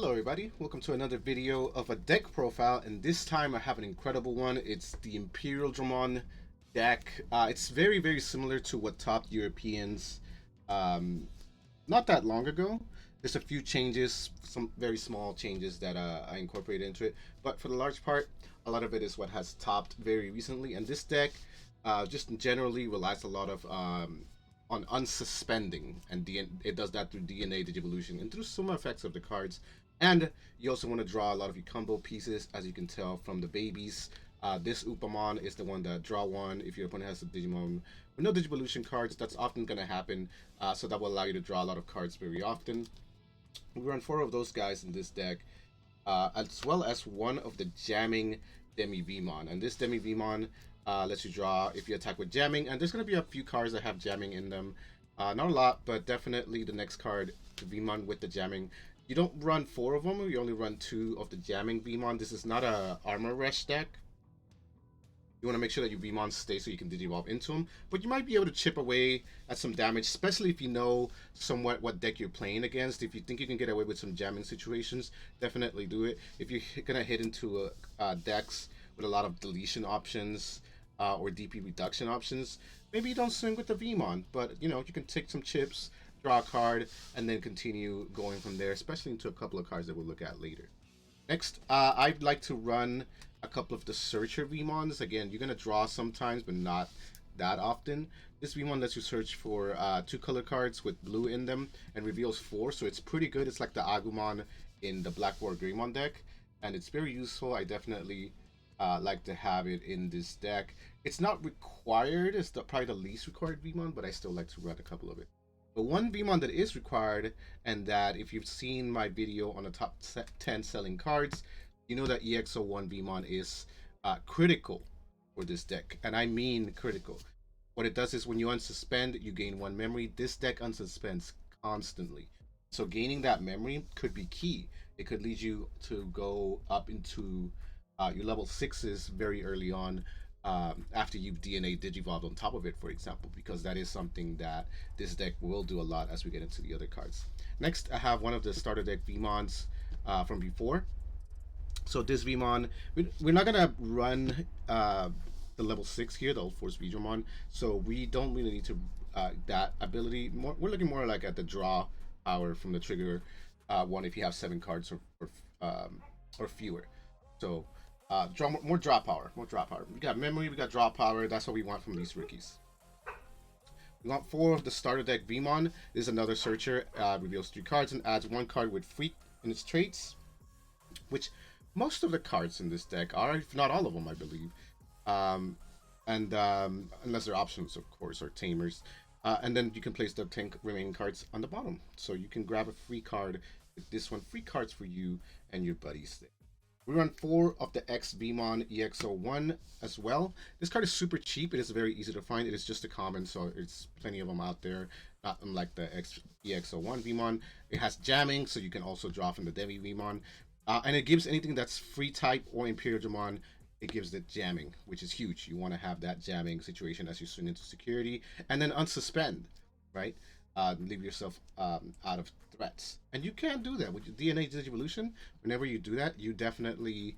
Hello everybody, welcome to another video of a deck profile, and this time I have an incredible one. It's the Imperialdramon deck. It's very similar to what top Europeans not that long ago. There's a few changes, some very small changes that I incorporated into it, but for the large part, a lot of it is what has topped very recently. And this deck just generally relies a lot of on unsuspending, and it does that through DNA Digivolution and through some effects of the cards. And you also want to draw a lot of your combo pieces, as you can tell from the babies. This Upamon is the one that draw one. If your opponent has a Digimon with no Digivolution cards, that's often going to happen. So that will allow you to draw a lot of cards very often. We run 4 of those guys in this deck, as well as one of the jamming Demi-Vmon. And this Demi-Vmon lets you draw if you attack with jamming. And there's going to be a few cards that have jamming in them. Not a lot, but definitely the next card, the Vmon with the jamming. You don't run 4 of them, you only run 2 of the jamming Vmon. This is not a armor rush deck. You want to make sure that your Vmons stay so you can Digivolve into them. But you might be able to chip away at some damage, especially if you know somewhat what deck you're playing against. If you think you can get away with some jamming situations, definitely do it. If you're going to hit into decks with a lot of deletion options or DP reduction options, maybe you don't swing with the Vmon. But, you know, you can take some chips, draw a card, and then continue going from there, especially into a couple of cards that we'll look at later. Next, I'd like to run a couple of the Searcher Vmons. Again, you're going to draw sometimes, but not that often. This Vmon lets you search for 2 color cards with blue in them and reveals 4, so it's pretty good. It's like the Agumon in the Black War Greymon deck, and it's very useful. I definitely like to have it in this deck. It's not required. It's probably the least required Vmon, but I still like to run a couple of it. But one Vmon that is required, and that if you've seen my video on the top 10 selling cards, you know that EX01 Vmon is critical for this deck. And I mean critical. What it does is when you unsuspend, you gain 1 memory. This deck unsuspends constantly. So gaining that memory could be key. It could lead you to go up into your level 6s very early on, after you've DNA Digivolved on top of it, for example, because that is something that this deck will do a lot as we get into the other cards. Next, I have one of the starter deck Vmons from before. So this Vmon, we're not gonna run the level 6 here, the Old Force Digimon, so we don't really need to that ability. We're looking more like at the draw power from the trigger one if you have 7 cards or fewer. So more draw power. We got memory, we got draw power. That's what we want from these rookies. We want 4 of the starter deck Vmon. This is another searcher. Reveals 3 cards and adds 1 card with Freak in its traits, which most of the cards in this deck are, if not all of them, I believe. Unless they're options, of course, or Tamers. And then you can place the 10 remaining cards on the bottom. So you can grab a free card with this one. Free cards for you and your buddies there. We run 4 of the X Vmon EX01 as well. This card is super cheap. It is very easy to find. It is just a common, so it's plenty of them out there. Not unlike the EX01 Vmon. It has jamming, so you can also draw from the Demi-Vmon. And it gives anything that's free type or Imperialdramon, it gives the jamming, which is huge. You want to have that jamming situation as you swing into security. And then unsuspend, right? Leave yourself out of threats. And you can do that with your DNA Digivolution. Whenever you do that, you definitely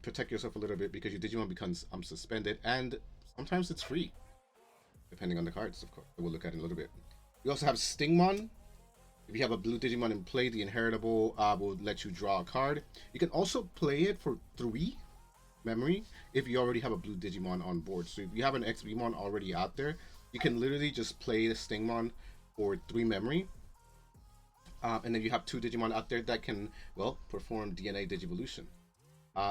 protect yourself a little bit because your Digimon becomes unsuspended. And sometimes it's free, depending on the cards, of course. We'll look at it in a little bit. We also have Stingmon. If you have a blue Digimon in play, the Inheritable will let you draw a card. You can also play it for 3 memory if you already have a blue Digimon on board. So if you have an X Vmon already out there, you can literally just play the Stingmon for 3 memory. And then you have 2 Digimon out there that can, well, perform DNA Digivolution.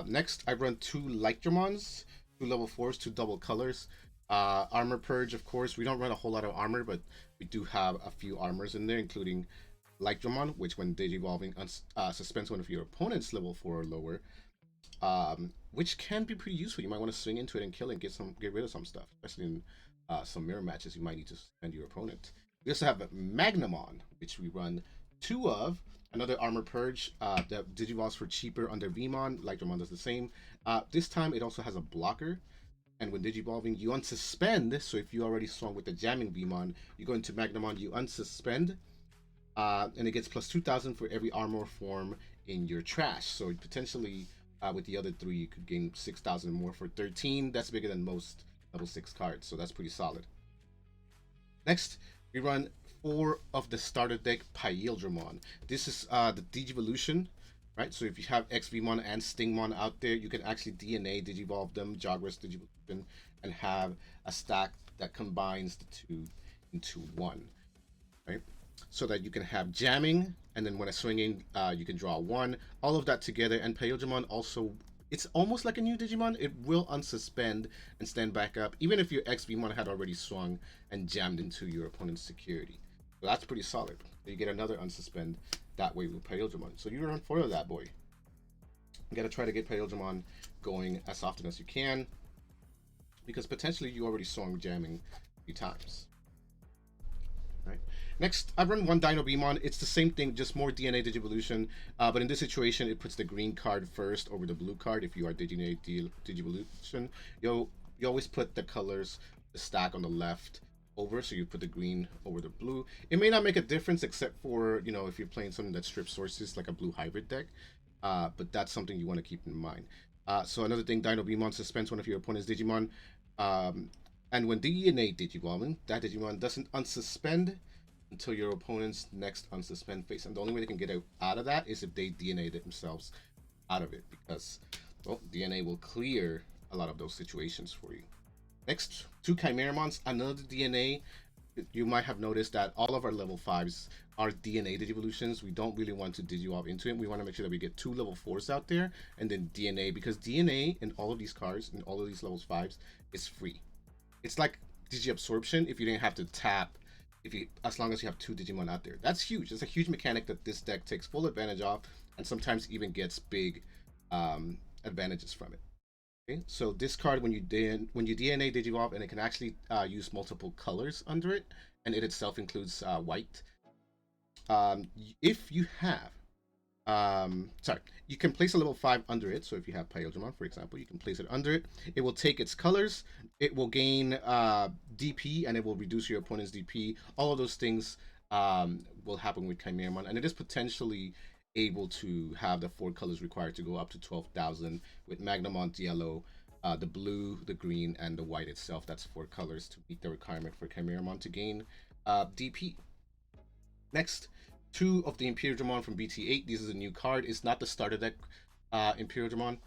Next, I run 2 Lightdramons, 2 level 4s, 2 double colors. Armor Purge, of course. We don't run a whole lot of armor, but we do have a few armors in there, including Lightdramon, which when Digivolving suspends one of your opponent's level 4 or lower, which can be pretty useful. You might want to swing into it and kill it and get rid of some stuff, especially in some mirror matches. You might need to suspend your opponent. We also have Magnamon, which we run 2 of. Another Armor Purge that Digivolves for cheaper under Vmon. Lightdramon does the same. This time it also has a blocker. And when Digivolving, you unsuspend. So if you already swung with the jamming Vmon, you go into Magnamon, you unsuspend. And it gets plus 2,000 for every armor form in your trash. So potentially with the other 3, you could gain 6,000 more for 13. That's bigger than most level 6 cards, so that's pretty solid. Next, we run 4 of the starter deck Imperialdramon. This is the Digivolution, right? So if you have XVmon and Stingmon out there, you can actually DNA Digivolve them, Jogras Digivolution, and have a stack that combines the 2 into 1, right? So that you can have jamming, and then when it's swinging, you can draw 1. All of that together, and Imperialdramon also, it's almost like a new Digimon. It will unsuspend and stand back up, even if your XVmon had already swung and jammed into your opponent's security. So that's pretty solid. You get another unsuspend that way with Imperialdramon. So you run 4 of that boy. You gotta try to get Imperialdramon going as often as you can, because potentially you already swung jamming a few times. Right. Next, I run 1 Dinobemon. It's the same thing, just more DNA Digivolution. But in this situation, it puts the green card first over the blue card. If you are DNA Digivolution, you always put the colors, the stack on the left over, so you put the green over the blue. It may not make a difference, except for, you know, if you're playing something that strips sources, like a blue hybrid deck. But that's something you want to keep in mind. So another thing, Dinobemon suspends one of your opponent's Digimon. And when DNA Digivolving, that Digimon doesn't unsuspend until your opponent's next unsuspend phase. And the only way they can get out of that is if they DNA themselves out of it, because, well, DNA will clear a lot of those situations for you. Next, 2 Chimeramons, another DNA. You might have noticed that all of our level 5s are DNA Digivolutions. We don't really want to Digivolve into it. We want to make sure that we get 2 level 4s out there, and then DNA, because DNA in all of these cards, in all of these levels 5s, is free. It's like Digiabsorption if you didn't have to tap, as long as you have 2 Digimon out there. That's huge. It's a huge mechanic that this deck takes full advantage of, and sometimes even gets big advantages from it. Okay, so this card, when you DNA Digivolve, and it can actually use multiple colors under it, and it itself includes white. If you have you can place a level 5 under it. So if you have Imperialdramon, for example, you can place it under it. It will take its colors. It will gain DP, and it will reduce your opponent's DP. All of those things will happen with Chimeramon, and it is potentially able to have the 4 colors required to go up to 12,000 with Magnamon Yellow, the blue, the green, and the white itself. That's 4 colors to meet the requirement for Chimeramon to gain DP. Next, 2 of the Imperialdramon from BT8. This is a new card. It's not the starter deck Imperialdramon.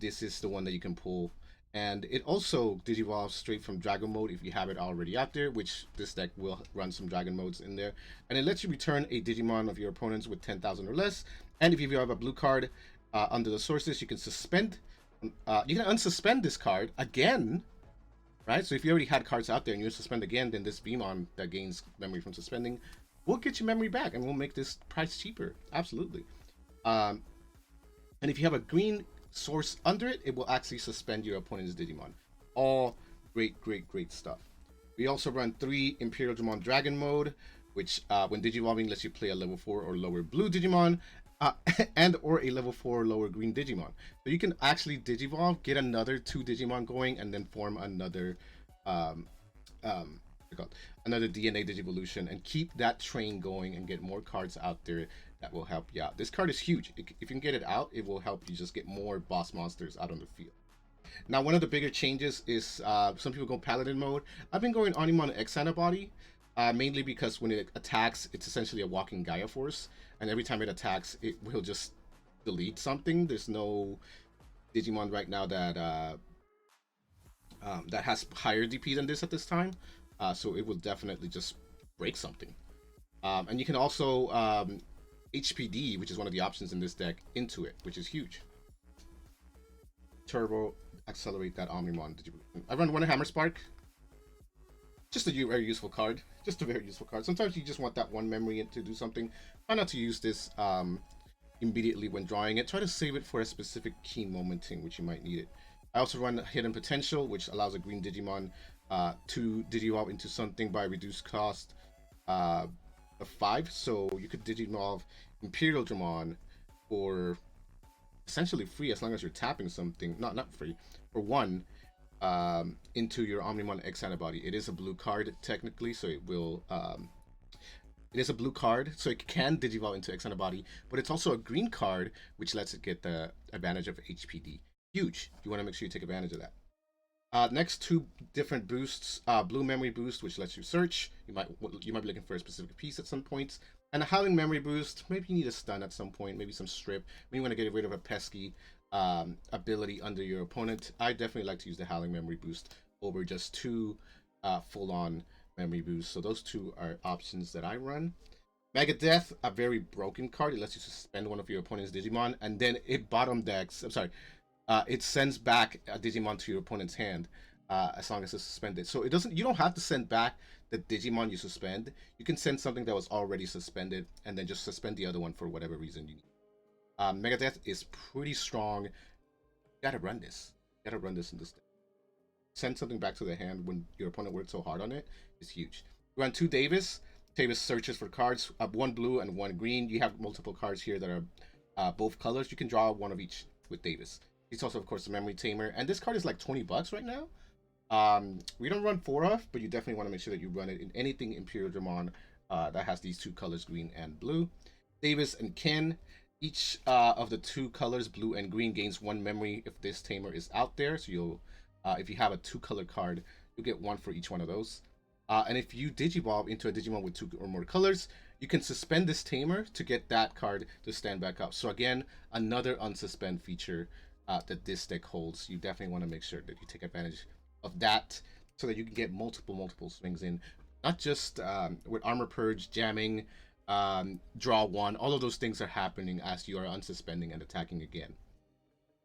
This is the one that you can pull. And it also Digivolves straight from Dragon Mode if you have it already out there, which this deck will run some Dragon Modes in there. And it lets you return a Digimon of your opponents with 10,000 or less. And if you have a blue card under the sources, you can suspend. You can unsuspend this card again, right? So if you already had cards out there and you suspend again, then this Beamon that gains memory from suspending will get your memory back, and we'll make this price cheaper. Absolutely. And if you have a green source under it, it will actually suspend your opponent's Digimon. All great, great, great stuff. We also run 3 Imperialdramon Dragon Mode, which when Digivolving lets you play a level 4 or lower blue Digimon, and or a level 4 or lower green Digimon. So you can actually Digivolve, get another 2 Digimon going, and then form another another DNA Digivolution, and keep that train going and get more cards out there that will help you out. This card is huge. If you can get it out, it will help you just get more boss monsters out on the field. Now, one of the bigger changes is some people go Paladin mode. I've been going Onimon X Antibody, mainly because when it attacks, it's essentially a walking Gaia Force, and every time it attacks, it will just delete something. There's no Digimon right now that that has higher DP than this at this time. So it will definitely just break something. And you can also HPD, which is one of the options in this deck, into it, which is huge. Turbo, accelerate that Omnimon. I run 1 Hammer Spark. Just a very useful card. Just a very useful card. Sometimes you just want that 1 memory to do something. Try not to use this immediately when drawing it. Try to save it for a specific key moment in which you might need it. I also run Hidden Potential, which allows a green Digimon to Digivolve into something by reduced cost of 5. So you could Digivolve Imperialdramon for essentially free, as long as you're tapping something, not free, for 1 into your Omnimon X Antibody. It is a blue card technically, so it will It is a blue card, so it can Digivolve into X Antibody, but it's also a green card, which lets it get the advantage of HPD. Huge. You want to make sure you take advantage of that. Next, two different boosts. Blue Memory Boost, which lets you search. You might be looking for a specific piece at some points. And a Howling Memory Boost. Maybe you need a stun at some point. Maybe some strip. Maybe you want to get rid of a pesky ability under your opponent. I definitely like to use the Howling Memory Boost over just two full-on memory boosts. So those two are options that I run. Mega Death, a very broken card. It lets you suspend one of your opponent's Digimon, and then it bottom decks. I'm sorry. It sends back a Digimon to your opponent's hand as long as it's suspended. So it doesn't. You don't have to send back the Digimon you suspend. You can send something that was already suspended and then just suspend the other one for whatever reason you need. Mega Death is pretty strong. You gotta run this. You gotta run this in this deck. Send something back to the hand when your opponent worked so hard on it is huge. You run two Davis. Davis searches for cards, one blue and one green. You have multiple cards here that are both colors. You can draw one of each with Davis. He's also, of course, a Memory Tamer. And this card is like 20 bucks right now. We don't run 4 of, but you definitely want to make sure that you run it in anything Imperialdramon that has these two colors, green and blue. Davis and Ken. Each of the two colors, blue and green, gains 1 memory if this Tamer is out there. So you'll, if you have a 2-color card, you'll get 1 for each one of those. And if you Digivolve into a Digimon with 2 or more colors, you can suspend this Tamer to get that card to stand back up. So again, another unsuspend feature that this deck holds. You definitely want to make sure that you take advantage of that so that you can get multiple swings in. Not just with Armor Purge, jamming, draw 1. All of those things are happening as you are unsuspending and attacking again.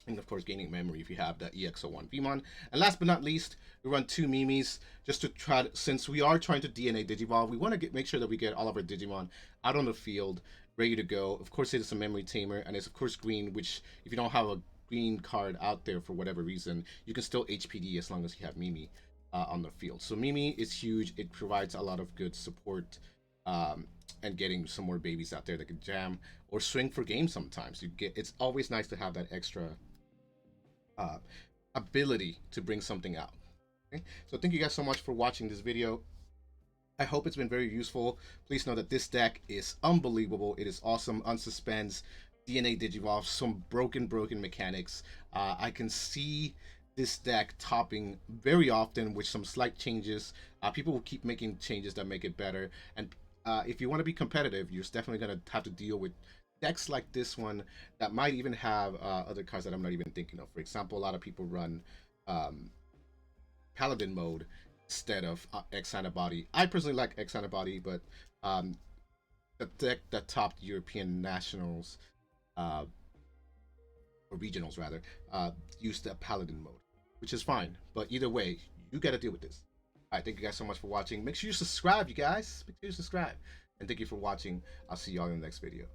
And of course, gaining memory if you have the EX01 Vmon. And last but not least, we run 2 Mimis just to try since we are trying to DNA Digivolve, we want to make sure that we get all of our Digimon out on the field, ready to go. Of course, it is a Memory Tamer, and it's of course green, which if you don't have a green card out there for whatever reason, you can still HPD as long as you have Mimi on the field. So Mimi is huge. It provides a lot of good support and getting some more babies out there that can jam or swing for games sometimes. It's always nice to have that extra ability to bring something out. Okay? So thank you guys so much for watching this video. I hope it's been very useful. Please know that this deck is unbelievable. It is awesome. Unsuspends, DNA Digivolve, some broken mechanics. I can see this deck topping very often with some slight changes. People will keep making changes that make it better. And if you want to be competitive, you're definitely going to have to deal with decks like this one that might even have other cards that I'm not even thinking of. For example, a lot of people run Paladin mode instead of X Antibody. I personally like X Antibody, but the deck that topped European nationals or regionals rather used the Paladin mode, which is fine. But either way, you got to deal with this. All right, thank you guys so much for watching. Make sure you subscribe, you guys. Make sure you subscribe. And thank you for watching. I'll see y'all in the next video.